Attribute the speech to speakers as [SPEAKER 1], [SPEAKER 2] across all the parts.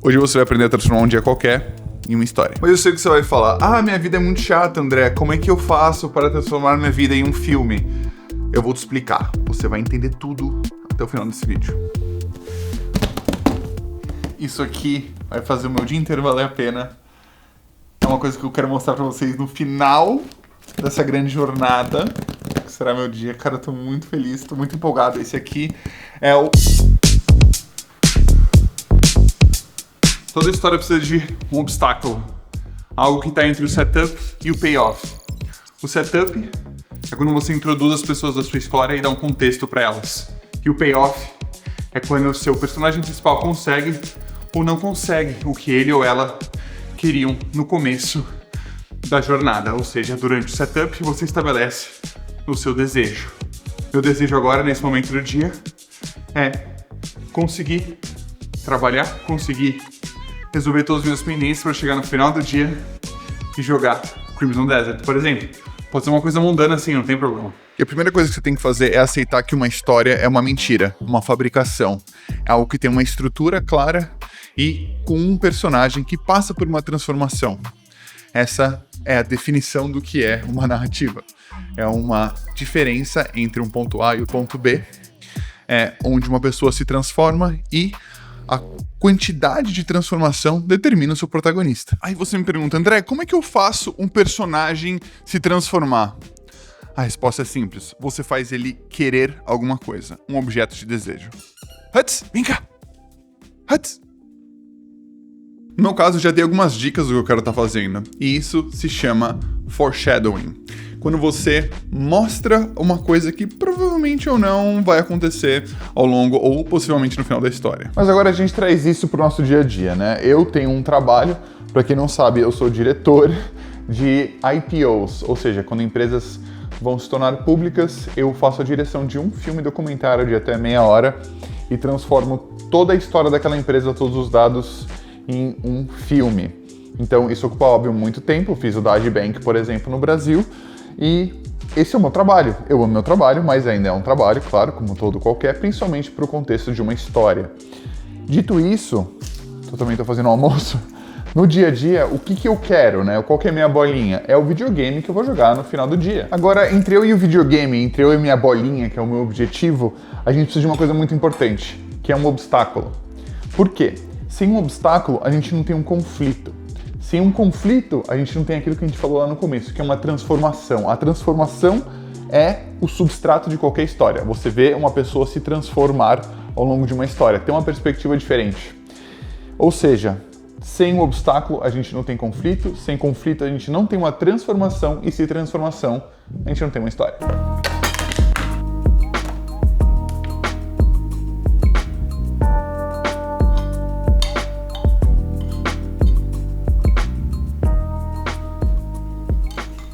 [SPEAKER 1] Hoje você vai aprender a transformar um dia qualquer em uma história. Mas eu sei que você vai falar, minha vida é muito chata, André, como é que eu faço para transformar minha vida em um filme? Eu vou te explicar, você vai entender tudo até o final desse vídeo. Isso aqui vai fazer o meu dia inteiro valer a pena. É uma coisa que eu quero mostrar pra vocês no final dessa grande jornada, que será meu dia. Cara, eu tô muito feliz, tô muito empolgado. Esse aqui é o... Toda história precisa de um obstáculo. Algo que está entre o setup e o payoff. O setup é quando você introduz as pessoas da sua história e dá um contexto para elas. E o payoff é quando o seu personagem principal consegue ou não consegue o que ele ou ela queriam no começo da jornada. Ou seja, durante o setup você estabelece o seu desejo. Meu desejo agora, nesse momento do dia, é conseguir trabalhar, conseguir resolver todas as minhas pendências para chegar no final do dia e jogar Crimson Desert, por exemplo. Pode ser uma coisa mundana assim, não tem problema. E a primeira coisa que você tem que fazer é aceitar que uma história é uma mentira, uma fabricação. É algo que tem uma estrutura clara e com um personagem que passa por uma transformação. Essa é a definição do que é uma narrativa. É uma diferença entre um ponto A e o ponto B, onde uma pessoa se transforma e a quantidade de transformação determina o seu protagonista. Aí você me pergunta, André, como é que eu faço um personagem se transformar? A resposta é simples. Você faz ele querer alguma coisa, um objeto de desejo. Huts, vem cá! Huts! No meu caso, já dei algumas dicas do que eu quero estar fazendo. E isso se chama foreshadowing. Quando você mostra uma coisa que provavelmente ou não vai acontecer ao longo ou possivelmente no final da história. Mas agora a gente traz isso pro nosso dia a dia, né? Eu tenho um trabalho, para quem não sabe, eu sou diretor de IPOs, ou seja, quando empresas vão se tornar públicas, eu faço a direção de um filme documentário de até meia hora e transformo toda a história daquela empresa, todos os dados, em um filme. Então isso ocupa, óbvio, muito tempo. Eu fiz o da Agibank, por exemplo, no Brasil. E esse é o meu trabalho. Eu amo meu trabalho, mas ainda é um trabalho, claro, como todo qualquer, principalmente para o contexto de uma história. Dito isso, eu também estou fazendo almoço. No dia a dia, o que eu quero, né? Qual que é a minha bolinha? É o videogame que eu vou jogar no final do dia. Agora, entre eu e o videogame, entre eu e minha bolinha, que é o meu objetivo, a gente precisa de uma coisa muito importante, que é um obstáculo. Por quê? Sem um obstáculo, a gente não tem um conflito. Sem um conflito, a gente não tem aquilo que a gente falou lá no começo, que é uma transformação. A transformação é o substrato de qualquer história. Você vê uma pessoa se transformar ao longo de uma história, ter uma perspectiva diferente. Ou seja, sem um obstáculo, a gente não tem conflito, sem conflito, a gente não tem uma transformação, e sem transformação, a gente não tem uma história.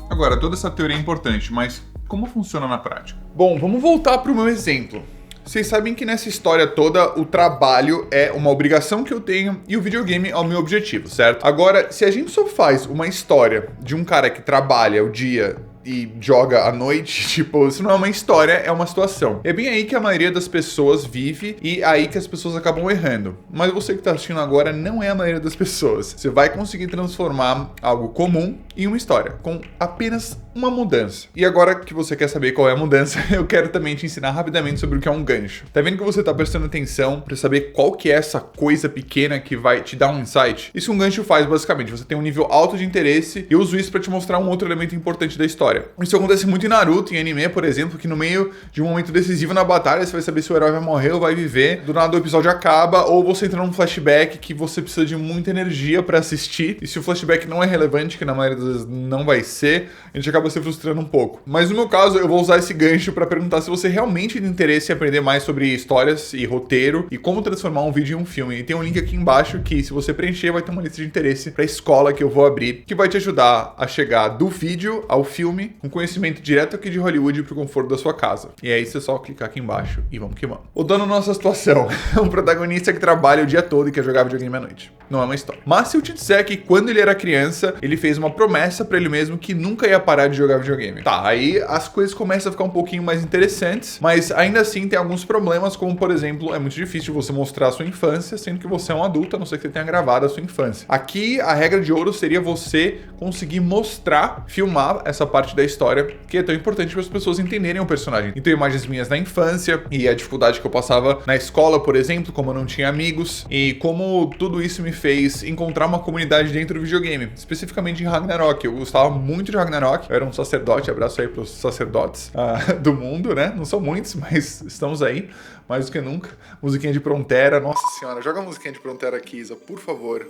[SPEAKER 1] Agora, toda essa teoria é importante, mas como funciona na prática? Bom, vamos voltar para o meu exemplo. Vocês sabem que nessa história toda, o trabalho é uma obrigação que eu tenho e o videogame é o meu objetivo, certo? Agora, se a gente só faz uma história de um cara que trabalha o dia e joga à noite, tipo, isso não é uma história, é uma situação. É bem aí que a maioria das pessoas vive e aí que as pessoas acabam errando. Mas você que tá assistindo agora não é a maioria das pessoas. Você vai conseguir transformar algo comum em uma história, com apenas uma mudança. E agora que você quer saber qual é a mudança, eu quero também te ensinar rapidamente sobre o que é um gancho. Tá vendo que você tá prestando atenção para saber qual que é essa coisa pequena que vai te dar um insight? Isso um gancho faz, basicamente. Você tem um nível alto de interesse e eu uso isso para te mostrar um outro elemento importante da história. Isso acontece muito em Naruto, em anime, por exemplo, que no meio de um momento decisivo na batalha, você vai saber se o herói vai morrer ou vai viver. Do nada o episódio acaba, ou você entra num flashback que você precisa de muita energia para assistir. E se o flashback não é relevante, que na maioria das vezes não vai ser, a gente acaba se frustrando um pouco. Mas no meu caso, eu vou usar esse gancho para perguntar se você realmente tem interesse em aprender mais sobre histórias e roteiro e como transformar um vídeo em um filme. E tem um link aqui embaixo que, se você preencher, vai ter uma lista de interesse para a escola que eu vou abrir, que vai te ajudar a chegar do vídeo ao filme videogame com conhecimento direto aqui de Hollywood pro conforto da sua casa. E aí você só clicar aqui embaixo e vamos que vamos. Voltando à nossa situação, um protagonista que trabalha o dia todo e quer jogar videogame à noite. Não é uma história. Mas se eu te disser que quando ele era criança, ele fez uma promessa pra ele mesmo que nunca ia parar de jogar videogame. Tá, aí as coisas começam a ficar um pouquinho mais interessantes, mas ainda assim tem alguns problemas, como por exemplo, é muito difícil você mostrar a sua infância, sendo que você é um adulto, a não ser que você tenha gravado a sua infância. Aqui, a regra de ouro seria você conseguir mostrar, filmar essa parte da história, que é tão importante para as pessoas entenderem o personagem. Então, imagens minhas da infância e a dificuldade que eu passava na escola, por exemplo, como eu não tinha amigos, e como tudo isso me fez encontrar uma comunidade dentro do videogame, especificamente em Ragnarok. Eu gostava muito de Ragnarok, eu era um sacerdote, abraço aí pros sacerdotes do mundo, né? Não são muitos, mas estamos aí, mais do que nunca. Musiquinha de Prontera, nossa senhora, joga a musiquinha de Prontera aqui, Isa, por favor.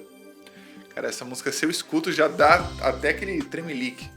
[SPEAKER 1] Cara, essa música, se eu escuto, já dá até aquele tremelique.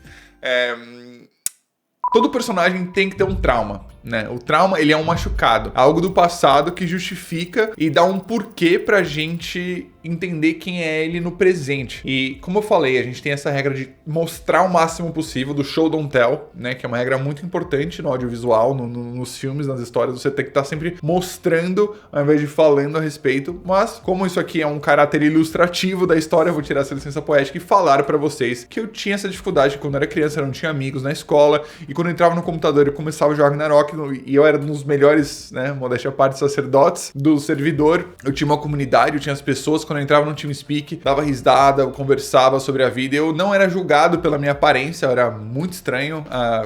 [SPEAKER 1] Todo personagem tem que ter um trauma, né? O trauma, ele é um machucado, algo do passado que justifica e dá um porquê pra gente entender quem é ele no presente. E como eu falei, a gente tem essa regra de mostrar o máximo possível do show don't tell, né? Que é uma regra muito importante no audiovisual, nos filmes, nas histórias. Você tem que estar sempre mostrando ao invés de falando a respeito. Mas como isso aqui é um caráter ilustrativo da história, eu vou tirar essa licença poética e falar pra vocês que eu tinha essa dificuldade quando eu era criança, eu não tinha amigos na escola, e quando eu entrava no computador eu começava a jogar Ragnarok, e eu era um dos melhores, né, modéstia à parte, sacerdotes do servidor. Eu tinha uma comunidade, eu tinha as pessoas. Quando eu entrava no TeamSpeak, dava risada, eu conversava sobre a vida. Eu não era julgado pela minha aparência, eu era muito estranho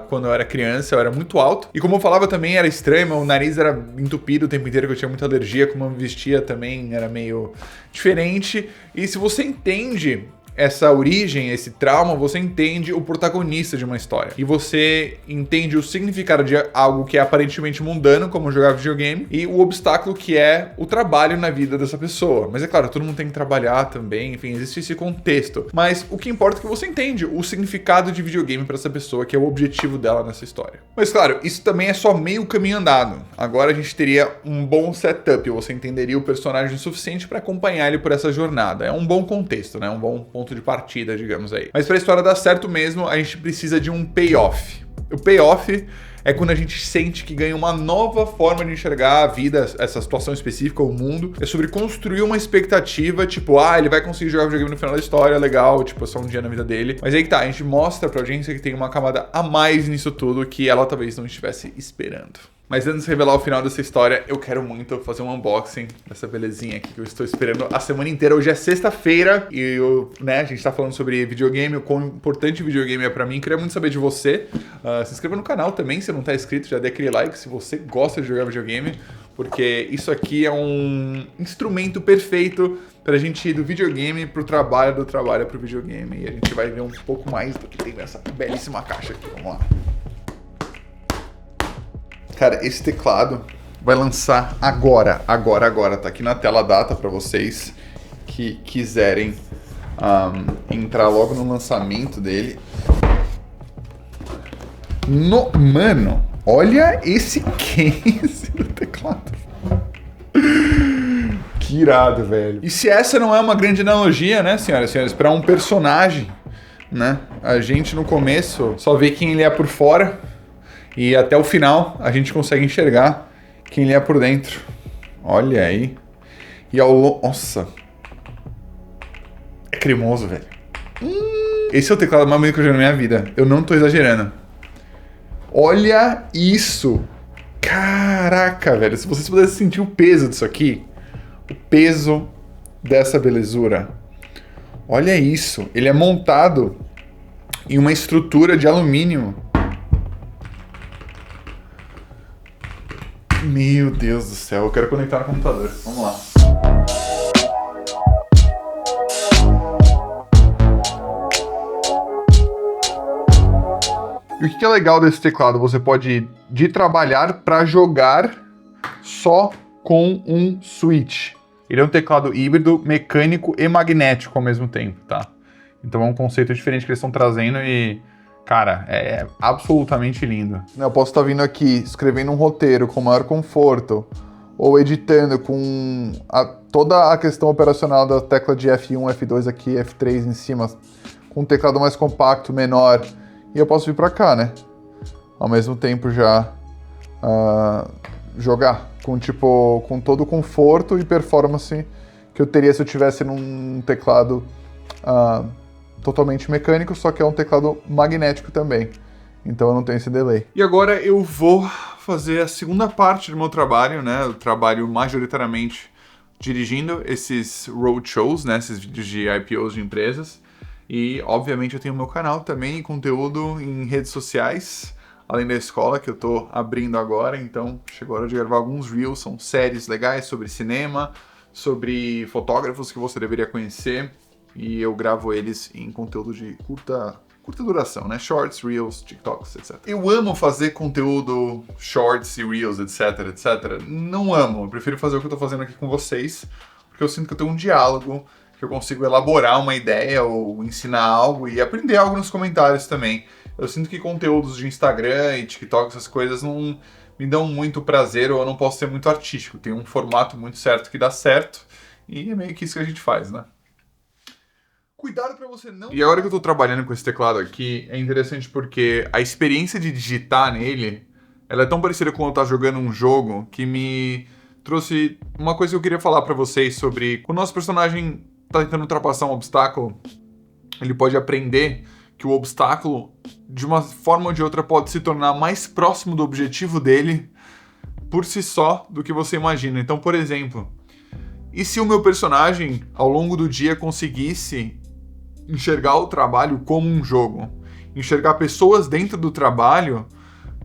[SPEAKER 1] quando eu era criança, eu era muito alto. E como eu falava também, era estranho, meu nariz era entupido o tempo inteiro, que eu tinha muita alergia, como eu me vestia também era meio diferente. E se você entende essa origem, esse trauma, você entende o protagonista de uma história. E você entende o significado de algo que é aparentemente mundano, como jogar videogame, e o obstáculo que é o trabalho na vida dessa pessoa. Mas é claro, todo mundo tem que trabalhar também, enfim, existe esse contexto. Mas o que importa é que você entende o significado de videogame para essa pessoa, que é o objetivo dela nessa história. Mas claro, isso também é só meio caminho andado. Agora a gente teria um bom setup, você entenderia o personagem o suficiente para acompanhar ele por essa jornada. É um bom contexto, né? Um bom ponto de partida, digamos aí. Mas para a história dar certo mesmo, a gente precisa de um payoff. O payoff é quando a gente sente que ganha uma nova forma de enxergar a vida, essa situação específica, o mundo. É sobre construir uma expectativa, tipo, ele vai conseguir jogar videogame no final da história, legal, tipo, é só um dia na vida dele. Mas aí que tá, a gente mostra pra audiência que tem uma camada a mais nisso tudo que ela talvez não estivesse esperando. Mas antes de revelar o final dessa história, eu quero muito fazer um unboxing dessa belezinha aqui que eu estou esperando a semana inteira. Hoje é sexta-feira e a gente tá falando sobre videogame, o quão importante videogame é pra mim. Queria muito saber de você. Se inscreva no canal também, se não tá inscrito, já dê aquele like se você gosta de jogar videogame, porque isso aqui é um instrumento perfeito pra gente ir do videogame pro trabalho, do trabalho pro videogame. E a gente vai ver um pouco mais do que tem nessa belíssima caixa aqui. Vamos lá. Cara, esse teclado vai lançar agora. Tá aqui na tela a data para vocês que quiserem entrar logo no lançamento dele. Mano, olha esse case do teclado. Que irado, velho. E se essa não é uma grande analogia, né, senhoras e senhores, para um personagem, né? A gente no começo só vê quem ele é por fora. E até o final a gente consegue enxergar quem ele é por dentro. Olha aí. E ao longo... Nossa. É cremoso, velho. Esse é o teclado mais bonito que eu já vi na minha vida. Eu não tô exagerando. Olha isso. Caraca, velho. Se vocês pudessem sentir o peso disso aqui. O peso dessa belezura. Olha isso. Ele é montado em uma estrutura de alumínio. Meu Deus do céu, eu quero conectar no computador. Vamos lá. E o que é legal desse teclado? Você pode ir de trabalhar para jogar só com um switch. Ele é um teclado híbrido, mecânico e magnético ao mesmo tempo, tá? Então é um conceito diferente que eles estão trazendo e... Cara, é absolutamente lindo. Eu posso estar vindo aqui, escrevendo um roteiro com maior conforto, ou editando com toda a questão operacional da tecla de F1, F2 aqui, F3 em cima, com um teclado mais compacto, menor,
[SPEAKER 2] e eu posso vir para cá, né? Ao mesmo tempo já jogar com todo o conforto e performance que eu teria se eu tivesse num teclado totalmente mecânico, só que é um teclado magnético também. Então eu não tenho esse delay.
[SPEAKER 1] E agora eu vou fazer a segunda parte do meu trabalho, né? Eu trabalho majoritariamente dirigindo esses roadshows, né? Esses vídeos de IPOs de empresas. E, obviamente, eu tenho meu canal também, conteúdo em redes sociais, além da escola que eu tô abrindo agora. Então, chegou a hora de gravar alguns reels, são séries legais sobre cinema, sobre fotógrafos que você deveria conhecer. E eu gravo eles em conteúdo de curta duração, né? Shorts, Reels, TikToks, etc. Eu amo fazer conteúdo Shorts e Reels, etc, etc. Não amo, eu prefiro fazer o que eu tô fazendo aqui com vocês, porque eu sinto que eu tenho um diálogo, que eu consigo elaborar uma ideia ou ensinar algo e aprender algo nos comentários também. Eu sinto que conteúdos de Instagram e TikTok, essas coisas, não me dão muito prazer ou eu não posso ser muito artístico. Tem um formato muito certo que dá certo e é meio que isso que a gente faz, né? Cuidado pra você não... E a hora que eu tô trabalhando com esse teclado aqui, é interessante porque a experiência de digitar nele, ela é tão parecida com eu estar jogando um jogo que me trouxe uma coisa que eu queria falar pra vocês sobre quando o nosso personagem tá tentando ultrapassar um obstáculo, ele pode aprender que o obstáculo, de uma forma ou de outra, pode se tornar mais próximo do objetivo dele por si só do que você imagina. Então, por exemplo, e se o meu personagem, ao longo do dia, conseguisse enxergar o trabalho como um jogo, enxergar pessoas dentro do trabalho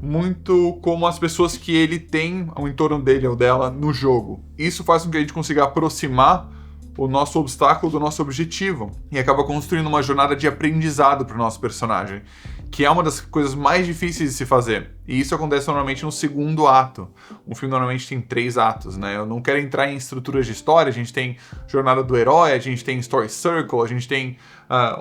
[SPEAKER 1] muito como as pessoas que ele tem ao entorno dele ou dela no jogo. Isso faz com que a gente consiga aproximar o nosso obstáculo do nosso objetivo e acaba construindo uma jornada de aprendizado para o nosso personagem, que é uma das coisas mais difíceis de se fazer. E isso acontece normalmente no segundo ato. Um filme normalmente tem 3 atos, né? Eu não quero entrar em estruturas de história, a gente tem jornada do herói, a gente tem story circle, a gente tem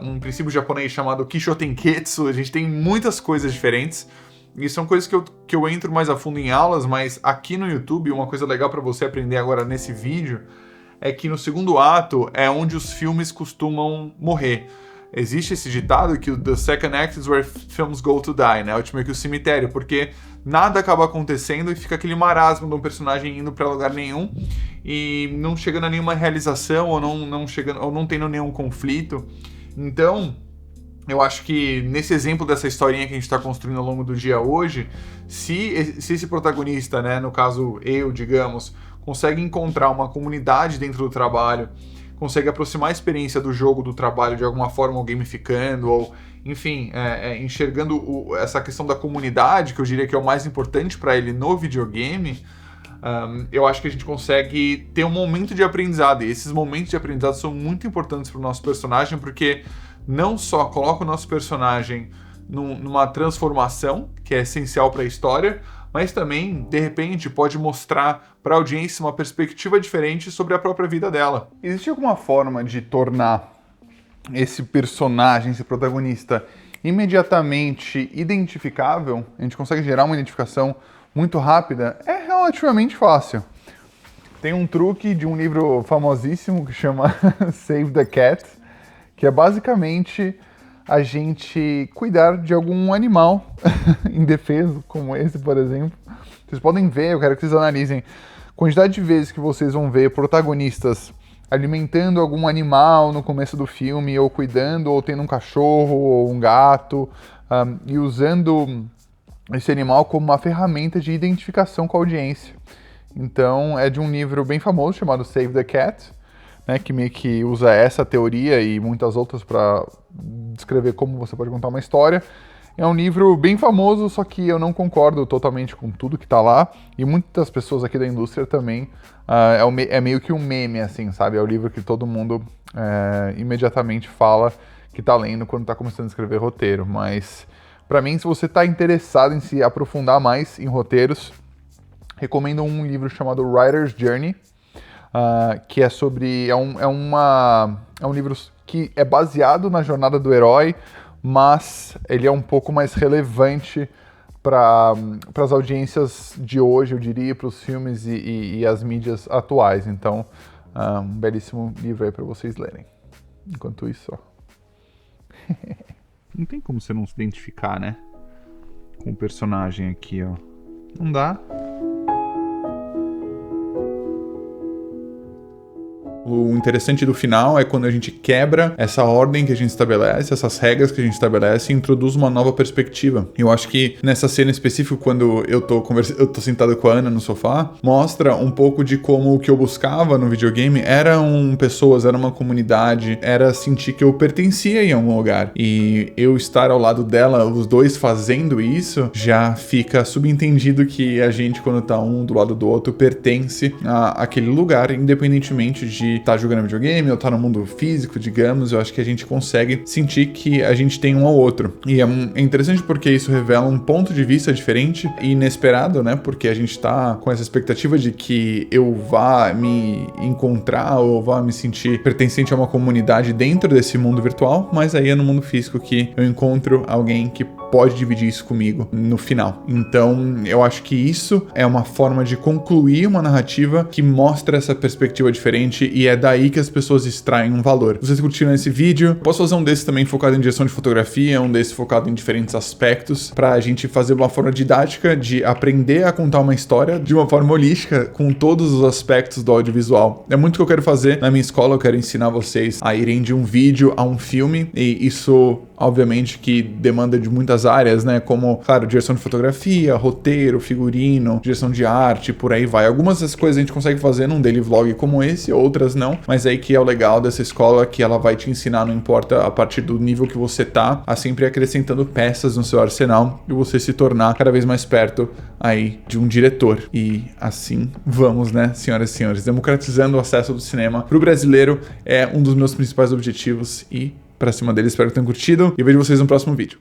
[SPEAKER 1] um princípio japonês chamado Kishotenketsu, a gente tem muitas coisas diferentes. E são coisas que eu entro mais a fundo em aulas, mas aqui no YouTube, uma coisa legal para você aprender agora nesse vídeo é que no segundo ato é onde os filmes costumam morrer. Existe esse ditado que o the second act is where films go to die, né? Meio que o cemitério, porque nada acaba acontecendo e fica aquele marasmo de um personagem indo para lugar nenhum e não chegando a nenhuma realização ou não tendo nenhum conflito. Então, eu acho que nesse exemplo dessa historinha que a gente está construindo ao longo do dia hoje, se esse protagonista, né, no caso eu, digamos, consegue encontrar uma comunidade dentro do trabalho, consegue aproximar a experiência do jogo, do trabalho de alguma forma, ou gamificando, ou enfim, enxergando essa questão da comunidade, que eu diria que é o mais importante para ele no videogame, eu acho que a gente consegue ter um momento de aprendizado, e esses momentos de aprendizado são muito importantes para o nosso personagem, porque não só coloca o nosso personagem numa transformação, que é essencial para a história, mas também, de repente, pode mostrar para a audiência uma perspectiva diferente sobre a própria vida dela.
[SPEAKER 2] Existe alguma forma de tornar esse personagem, esse protagonista, imediatamente identificável? A gente consegue gerar uma identificação muito rápida? É relativamente fácil. Tem um truque de um livro famosíssimo que chama Save the Cat, que é basicamente a gente cuidar de algum animal indefeso, como esse, por exemplo. Vocês podem ver, eu quero que vocês analisem a quantidade de vezes que vocês vão ver protagonistas alimentando algum animal no começo do filme, ou cuidando, ou tendo um cachorro, ou um gato, e usando esse animal como uma ferramenta de identificação com a audiência. Então, é de um livro bem famoso chamado Save the Cat, né, que meio que usa essa teoria e muitas outras para descrever como você pode contar uma história. É um livro bem famoso, só que eu não concordo totalmente com tudo que está lá, e muitas pessoas aqui da indústria também, é meio que um meme, assim, sabe? É o livro que todo mundo imediatamente fala que está lendo quando está começando a escrever roteiro, mas para mim, se você está interessado em se aprofundar mais em roteiros, recomendo um livro chamado Writer's Journey, que é sobre... É um livro que é baseado na jornada do herói, mas ele é um pouco mais relevante para as audiências de hoje, eu diria, para os filmes e as mídias atuais. Então, um belíssimo livro aí para vocês lerem. Enquanto isso, ó. Não tem como você não se identificar, né? Com o personagem aqui, ó. Não dá. O interessante do final é quando a gente quebra essa ordem que a gente estabelece, essas regras que a gente estabelece e introduz uma nova perspectiva. Eu acho que nessa cena específica, quando eu tô sentado com a Ana no sofá, mostra um pouco de como o que eu buscava no videogame eram pessoas, era uma comunidade, era sentir que eu pertencia em algum lugar. E eu estar ao lado dela, os dois fazendo isso, já fica subentendido que a gente, quando tá um do lado do outro, pertence àquele lugar, independentemente de estar jogando videogame ou estar no mundo físico, digamos. Eu acho que a gente consegue sentir que a gente tem um ao outro. E é interessante porque isso revela um ponto de vista diferente e inesperado, né? Porque a gente tá com essa expectativa de que eu vá me encontrar ou vá me sentir pertencente a uma comunidade dentro desse mundo virtual, mas aí é no mundo físico que eu encontro alguém que pode dividir isso comigo no final. Então, eu acho que isso é uma forma de concluir uma narrativa que mostra essa perspectiva diferente e é daí que as pessoas extraem um valor. Vocês curtiram esse vídeo? Posso fazer um desse também focado em direção de fotografia, um desse focado em diferentes aspectos, pra gente fazer uma forma didática de aprender a contar uma história de uma forma holística, com todos os aspectos do audiovisual. É muito o que eu quero fazer na minha escola. Eu quero ensinar vocês a irem de um vídeo a um filme, e isso obviamente que demanda de muitas áreas, né? Como, claro, direção de fotografia, roteiro, figurino, direção de arte, por aí vai. Algumas das coisas a gente consegue fazer num daily vlog como esse, outras não. Mas aí que é o legal dessa escola, que ela vai te ensinar, não importa a partir do nível que você tá, a sempre acrescentando peças no seu arsenal e você se tornar cada vez mais perto aí de um diretor. E assim vamos, né, senhoras e senhores? Democratizando o acesso do cinema pro brasileiro é um dos meus principais objetivos e pra cima deles. Espero que tenham curtido e vejo vocês no próximo vídeo.